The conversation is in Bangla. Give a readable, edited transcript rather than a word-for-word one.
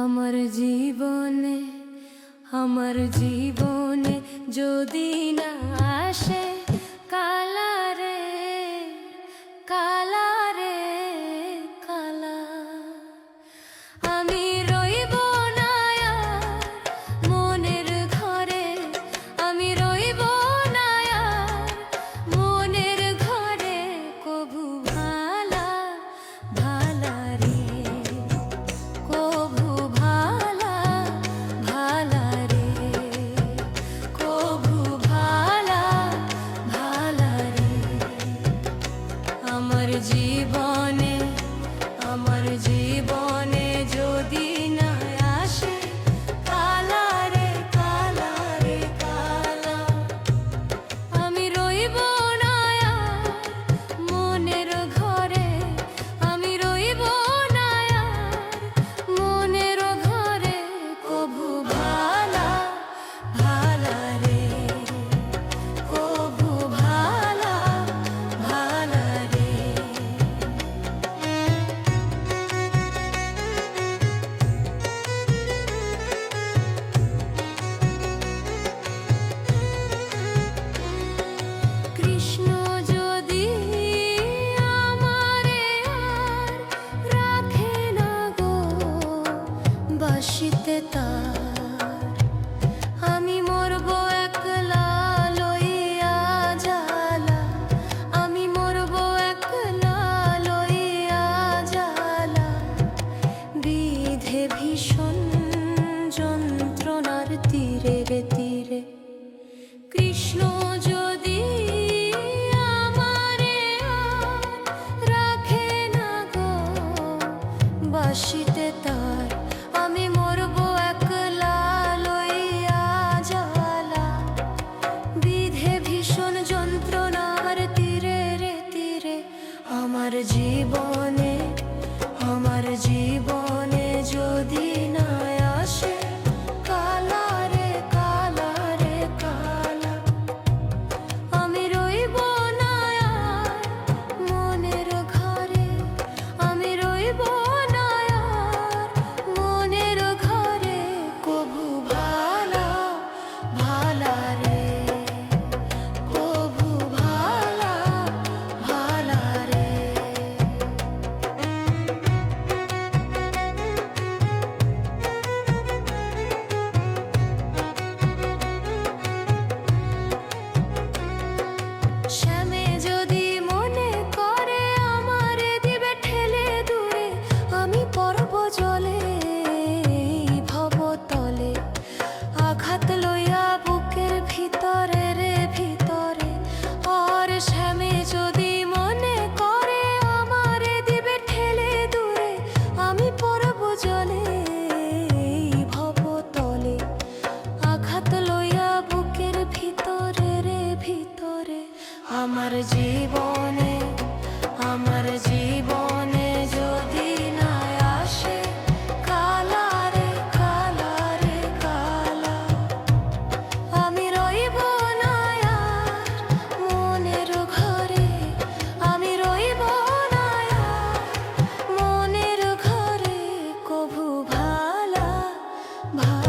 আমার জীবনে যদি না আসে কালারে কালারে কালা, আমি রইব না আর মনের ঘরে, আমি রইব না আর মনের ঘরে। কভু ভালা ভালা রে, কভু ভালা ভালা রে, কভু ভালা ভালা রে। আমার জীবনে যদি না আসে কালারে কালারে কালা, আমি রইব না আর মনের ঘরে, আমি রইব না আর মনের ঘরে। কভু ভালা ভালা রে, কভু ভালা ভালা রে। কৃষ্ণ যদি আমারে আর রাখে না গো বাসিতে তার, আমি মরব একলা লইয়া জ্বালা, আমি মরব একলা লইয়া জ্বালা। বিধে ভীষণ যন্ত্রণার তীরে রে তীরে, কৃষ্ণ যদি আমারে আর রাখে না গো বাসিতে তার, আমি মরব একলা লইয়া জ্বালা। বিধে ভীষণ যন্ত্রণার তীরে রে তীরে। আমার জীবনে যদি না আসে কালারে কালারে কালা, আমি রইব না আর মনের ঘরে, আমি রইব না আর মনের ঘরে। কভু ভালা ভালা রে, কভু ভালা ভালা রে। শ্যামে যদি মনে করে আমারে দিবে ঠেলে দূরে, আমি পড়ব জলে ভবতলে। আঘাত লইয়া বুকের ভিতরে রে ভিতরে। আর শ্যামে যদি মনে করে আমারে দিবে ঠেলে দূরে, আমি পড়ব জলে ভবতলে। আঘাত লইয়া বুকের ভিতরে রে ভিতরে। আমার জীবনে যদি না আসে কালারে কালারে কালা, আমি রইব না আর মনের ঘরে, আমি রইব না আর মনের ঘরে। কভু ভালা ভালা